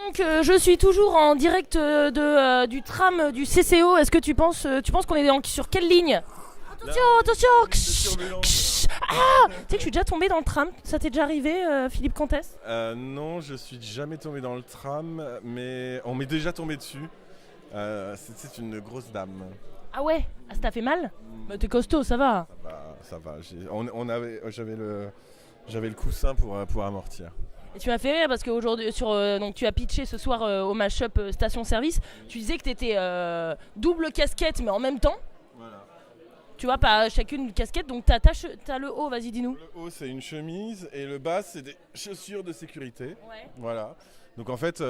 Donc, je suis toujours en direct du tram du CCO. Est-ce que tu penses qu'on est sur quelle ligne? Attention, attention. Tu sais que je suis déjà tombé dans le tram. Ça t'est déjà arrivé, Philippe Cantès? Non, je suis jamais tombé dans le tram, mais on m'est déjà tombé dessus. C'était une grosse dame. Ah ouais? Ah, ça t'a fait mal? Bah, t'es costaud, ça va. Ça va. J'avais le coussin pour amortir. Et tu m'as fait rire parce qu'aujourd'hui, donc tu as pitché ce soir au Mashup Station Service. Tu disais que t'étais double casquette, mais en même temps. Voilà. Tu vois, pas chacune une casquette, donc t'as le haut, vas-y, dis-nous. Le haut, c'est une chemise et le bas, c'est des chaussures de sécurité. Ouais. Voilà. Donc en fait,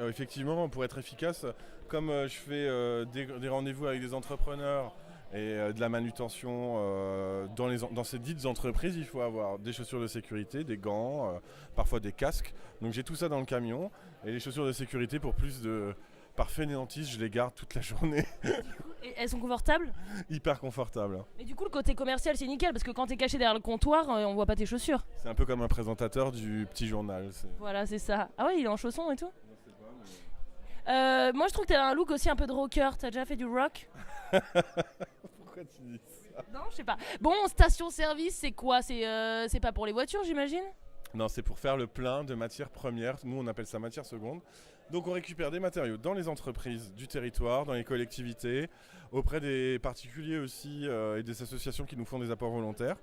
effectivement, pour être efficace, comme je fais des rendez-vous avec des entrepreneurs et de la manutention dans ces dites entreprises, il faut avoir des chaussures de sécurité, des gants, parfois des casques. Donc j'ai tout ça dans le camion et les chaussures de sécurité par fainéantise, je les garde toute la journée. Et elles sont confortables? Hyper confortable. Mais du coup, le côté commercial, c'est nickel parce que quand t'es caché derrière le comptoir, on voit pas tes chaussures. C'est un peu comme un présentateur du petit journal. Voilà, c'est ça. Ah ouais, il est en chaussons et tout? Moi, je trouve que t'as un look aussi un peu de rocker. T'as déjà fait du rock? Pourquoi tu dis ça? Non, je sais pas. Bon, station-service, c'est quoi? C'est pas pour les voitures, j'imagine? Non, c'est pour faire le plein de matières premières. Nous, on appelle ça matière seconde. Donc, on récupère des matériaux dans les entreprises du territoire, dans les collectivités, auprès des particuliers aussi et des associations qui nous font des apports volontaires,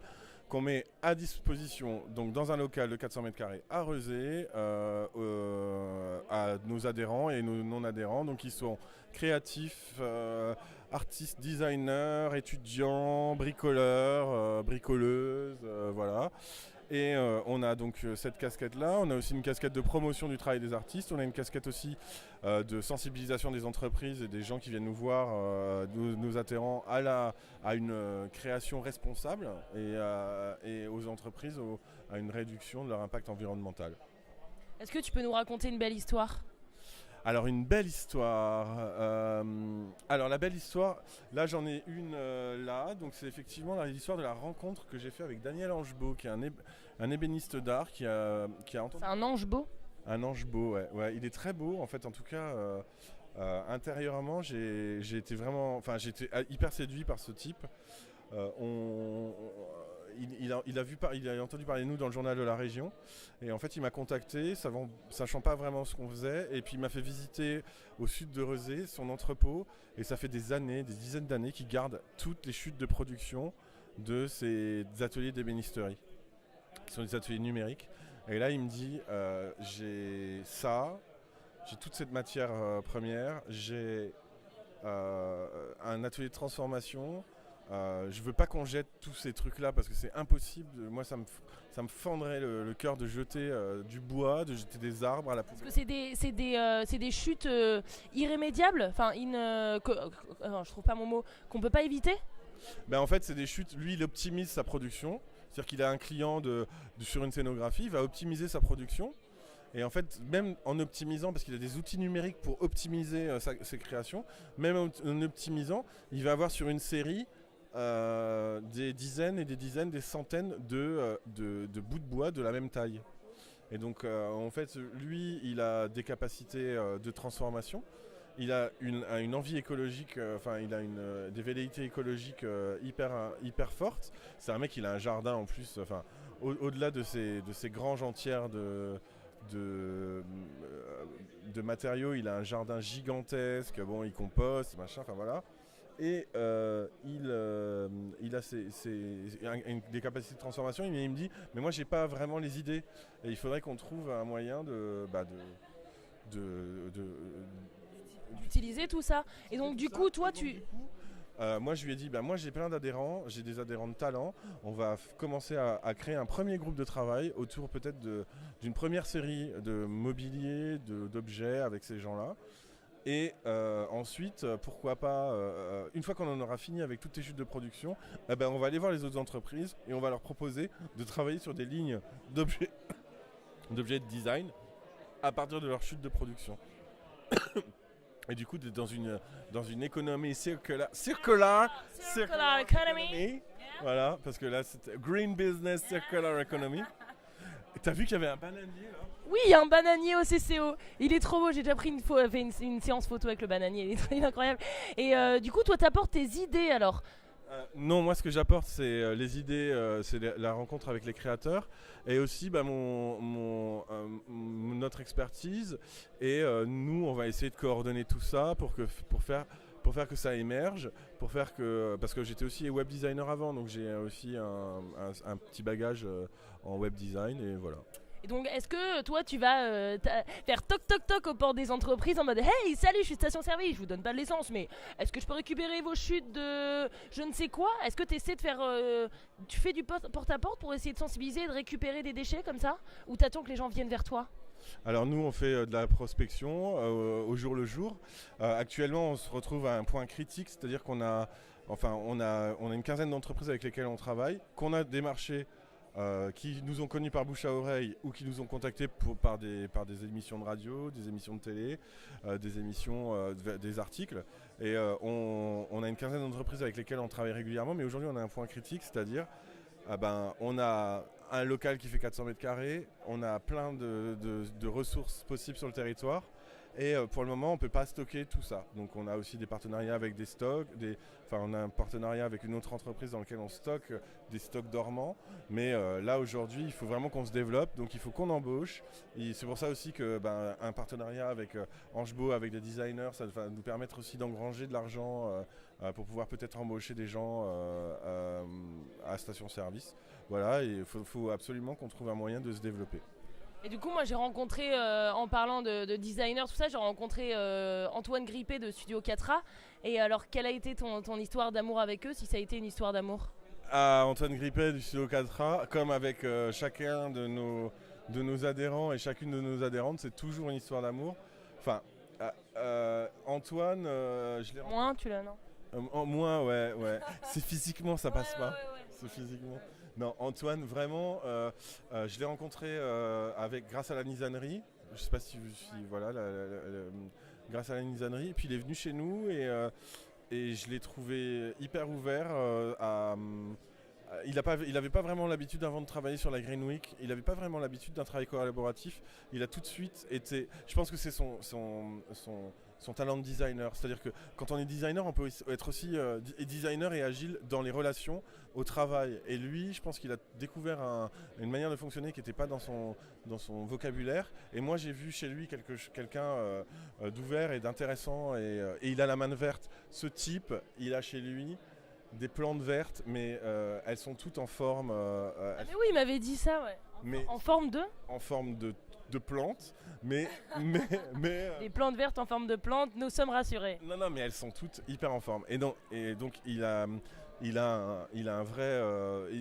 qu'on met à disposition donc dans un local de 400 mètres carrés à Rezé, à nos adhérents et nos non-adhérents, donc ils sont créatifs, artistes, designers, étudiants, bricoleurs, bricoleuses, voilà. Et on a donc cette casquette-là, on a aussi une casquette de promotion du travail des artistes, on a une casquette aussi de sensibilisation des entreprises et des gens qui viennent nous voir, nos adhérents, à une création responsable et aux entreprises à une réduction de leur impact environnemental. Est-ce que tu peux nous raconter une belle histoire? Alors une belle histoire. Alors la belle histoire, là j'en ai une là, donc c'est effectivement l'histoire de la rencontre que j'ai fait avec Daniel Angebeau, qui est un ébéniste d'art qui a entendu. C'est un ange beau? Un ange beau, ouais. Il est très beau en fait, en tout cas intérieurement j'ai été hyper séduit par ce type. Il a entendu parler de nous dans le journal de la région et en fait il m'a contacté sachant pas vraiment ce qu'on faisait et puis il m'a fait visiter au sud de Rezé son entrepôt et ça fait des dizaines d'années qu'il garde toutes les chutes de production de ces ateliers d'ébénisterie qui sont des ateliers numériques et là il me dit j'ai toute cette matière première, j'ai un atelier de transformation. Je veux pas qu'on jette tous ces trucs-là parce que c'est impossible. Moi, ça me fendrait le cœur de jeter du bois, de jeter des arbres à la poubelle. Parce que c'est des chutes irrémédiables. Enfin, je trouve pas mon mot. Qu'on peut pas éviter. En fait, c'est des chutes. Lui, il optimise sa production. C'est-à-dire qu'il a un client sur une scénographie, il va optimiser sa production. Et en fait, même en optimisant, parce qu'il a des outils numériques pour optimiser ses créations, même en optimisant, il va avoir sur une série des dizaines et des dizaines, des centaines de bouts de bois de la même taille. Et donc en fait lui il a des capacités de transformation, il a une envie écologique, il a des velléités écologiques hyper fortes. C'est un mec, il a un jardin en plus, au-delà de ces granges entières de matériaux, il a un jardin gigantesque, il composte, machin, voilà. Et il a des capacités de transformation. Il me dit, mais moi j'ai pas vraiment les idées. Et il faudrait qu'on trouve un moyen d'utiliser tout ça. Et donc du coup, toi moi je lui ai dit, moi j'ai plein d'adhérents, j'ai des adhérents de talent. On va commencer à créer un premier groupe de travail autour peut-être d'une première série de mobilier, d'objets avec ces gens-là. Et ensuite, pourquoi pas, une fois qu'on en aura fini avec toutes les chutes de production, on va aller voir les autres entreprises et on va leur proposer de travailler sur des lignes d'objets de design à partir de leur chute de production. Et du coup, dans une économie circular economy. Yeah. Voilà, parce que là, c'était Green Business Circular Economy. Et t'as vu qu'il y avait un bananier là? Oui, il y a un bananier au CCO. Il est trop beau. J'ai déjà pris fait une séance photo avec le bananier. Il est incroyable. Et du coup, toi, t'apportes tes idées alors. Non, moi ce que j'apporte c'est les idées, c'est la rencontre avec les créateurs et aussi notre expertise et nous on va essayer de coordonner tout ça pour faire que ça émerge, parce que j'étais aussi web designer avant donc j'ai aussi un petit bagage en web design et voilà. Et donc, est-ce que toi, tu vas faire toc toc toc aux portes des entreprises en mode hey, salut, je suis station-service, je vous donne pas de l'essence, mais est-ce que je peux récupérer vos chutes de je ne sais quoi? Est-ce que tu essaies de faire. Tu fais du porte-à-porte pour essayer de sensibiliser et de récupérer des déchets comme ça? Ou t'attends que les gens viennent vers toi? Alors nous on fait de la prospection au jour le jour. Actuellement on se retrouve à un point critique, c'est-à-dire on a une quinzaine d'entreprises avec lesquelles on travaille, qu'on a démarché qui nous ont connus par bouche à oreille ou qui nous ont contactés par des émissions de radio, des émissions de télé, des émissions, des articles. Et on a une quinzaine d'entreprises avec lesquelles on travaille régulièrement, mais aujourd'hui on a un point critique, c'est-à-dire on a un local qui fait 400 mètres carrés, on a plein de ressources possibles sur le territoire. Et pour le moment, on ne peut pas stocker tout ça. Donc on a aussi des partenariats avec des stocks. On a un partenariat avec une autre entreprise dans laquelle on stocke des stocks dormants. Mais là, aujourd'hui, il faut vraiment qu'on se développe. Donc il faut qu'on embauche. Et c'est pour ça aussi qu'un partenariat avec Angebot, avec des designers, ça va nous permettre aussi d'engranger de l'argent pour pouvoir peut-être embaucher des gens à station-service. Voilà, et il faut absolument qu'on trouve un moyen de se développer. Et du coup, moi, j'ai rencontré, en parlant de designers, tout ça, j'ai rencontré Antoine Grippé de Studio 4A. Et alors, quelle a été ton histoire d'amour avec eux, si ça a été une histoire d'amour? Antoine Grippé du Studio 4A, comme avec chacun de nos adhérents et chacune de nos adhérentes, c'est toujours une histoire d'amour. Enfin, Antoine, je l'ai rencontré. Moins, tu l'as, non? Moins, ouais. C'est physiquement, ça passe pas. Ouais. C'est physiquement. Non, Antoine, vraiment, je l'ai rencontré grâce à la nisanerie. Je sais pas si voilà, grâce à la nisanerie. Et puis il est venu chez nous et je l'ai trouvé hyper ouvert il n'avait pas vraiment l'habitude avant de travailler sur la Green Week. Il n'avait pas vraiment l'habitude d'un travail collaboratif. Il a tout de suite été. Je pense que c'est son talent de designer. C'est-à-dire que quand on est designer, on peut être aussi designer et agile dans les relations au travail. Et lui, je pense qu'il a découvert une manière de fonctionner qui n'était pas dans son vocabulaire. Et moi, j'ai vu chez lui quelqu'un d'ouvert et d'intéressant. Et il a la main verte. Ce type, il a chez lui des plantes vertes, mais elles sont toutes en forme. Mais oui, il m'avait dit ça, ouais. En forme de En forme de plantes, mais des plantes vertes en forme de plantes, nous sommes rassurés. Non, mais elles sont toutes hyper en forme. Et donc il a un vrai,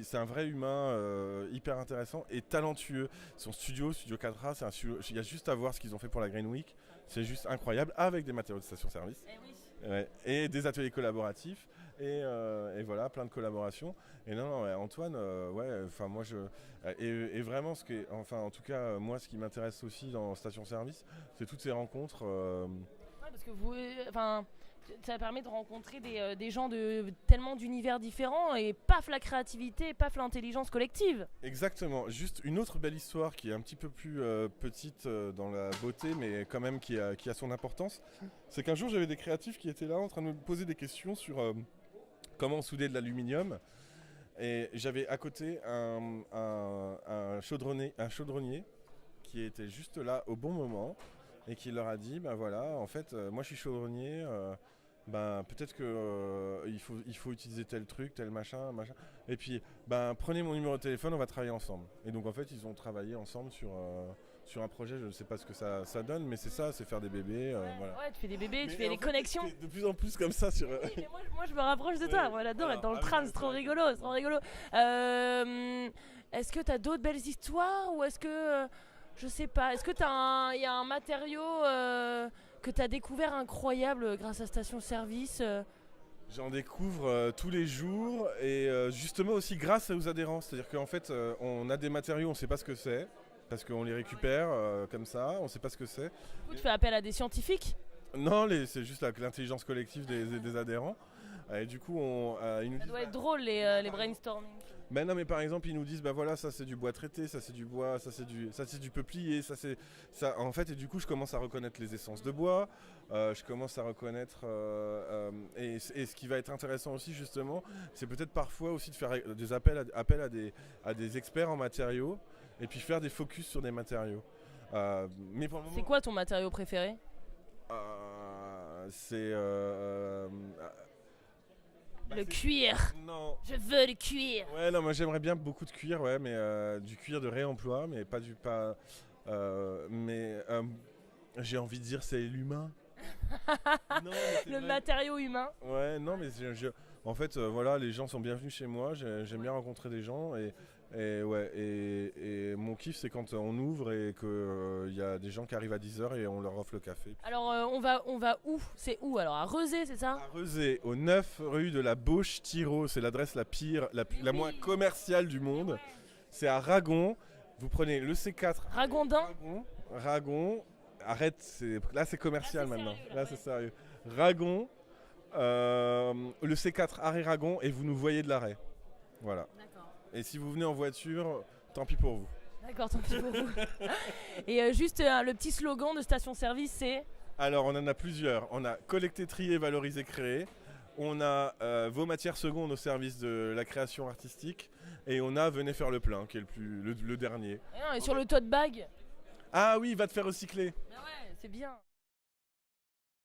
c'est un vrai humain hyper intéressant et talentueux. Son studio 4A, il y a juste à voir ce qu'ils ont fait pour la Green Week. C'est juste incroyable, avec des matériaux de station-service. Ouais, et des ateliers collaboratifs et voilà, plein de collaborations. Et non, ouais, Antoine, moi et vraiment en tout cas moi ce qui m'intéresse aussi dans Station Service, c'est toutes ces rencontres. Ouais, parce que ça permet de rencontrer des gens de tellement d'univers différents et paf la créativité, paf l'intelligence collective. Exactement. Juste une autre belle histoire qui est un petit peu plus petite dans la beauté, mais quand même qui a son importance. C'est qu'un jour j'avais des créatifs qui étaient là en train de me poser des questions sur comment souder de l'aluminium. Et j'avais à côté un chaudronnier qui était juste là au bon moment et qui leur a dit, en fait, moi je suis chaudronnier, peut-être que il faut utiliser tel truc, tel machin. Et puis, prenez mon numéro de téléphone, on va travailler ensemble. Et donc en fait, ils ont travaillé ensemble sur un projet, je ne sais pas ce que ça donne, mais c'est ça, c'est faire des bébés. Voilà. Ouais, tu fais des bébés, tu fais des connexions. De plus en plus comme ça sur. Oui, mais moi je me rapproche de toi, moi j'adore être dans le tram, c'est trop rigolo, c'est trop rigolo. Est-ce que tu as d'autres belles histoires ou est-ce que, je sais pas, est-ce que il y a un matériau que tu as découvert incroyable grâce à Station Service? J'en découvre tous les jours et justement aussi grâce aux adhérents, c'est-à-dire qu'en fait on a des matériaux, on ne sait pas ce que c'est. Parce qu'on les récupère comme ça, on ne sait pas ce que c'est. Tu fais appel à des scientifiques? Non, c'est juste l'intelligence collective des adhérents. Et du coup, ils nous Ça disent... doit être drôle les brainstorming. Ben non, mais par exemple, ils nous disent, bah voilà, ça c'est du bois traité, ça c'est du bois, ça c'est du peuplier, ça c'est ça. En fait, et du coup, je commence à reconnaître les essences de bois, je commence à reconnaître et ce qui va être intéressant aussi justement, c'est peut-être parfois aussi de faire des appels à des experts en matériaux et puis faire des focus sur des matériaux. Mais pour le moment, C'est quoi ton matériau préféré? c'est Le cuir. non. Je veux le cuir. Ouais, non, moi j'aimerais bien beaucoup de cuir, ouais, mais du cuir de réemploi, mais pas du pas. J'ai envie de dire c'est l'humain. Non, mais c'est Le vrai. matériau humain. Ouais, non, mais en fait, voilà, les gens sont bienvenus chez moi. J'aime bien rencontrer des gens et mon kiff c'est quand on ouvre et que y a des gens qui arrivent à 10h et on leur offre le café. Alors on va où? C'est où alors? À Rezé, c'est ça? À Rezé, au 9 rue de la Bauche-Thirault, c'est l'adresse la pire, la moins commerciale du monde. C'est à Ragon. Vous prenez le C4. Ragondin. Ragon. Arrête, là c'est commercial Là, c'est maintenant. sérieux, Là ouais. c'est sérieux. Ragon. Le C4 arrêt Ragon et vous nous voyez de l'arrêt. Voilà. D'accord. Et si vous venez en voiture, tant pis pour vous. D'accord, tant pis pour vous. Et juste le petit slogan de station-service, c'est Alors on en a plusieurs. On a collecter, trier, valoriser, créer. On a vos matières secondes au service de la création artistique. Et on a venez faire le plein, qui est le dernier. Et sur le tote bag. Ah oui, va te faire recycler. Mais ouais, c'est bien.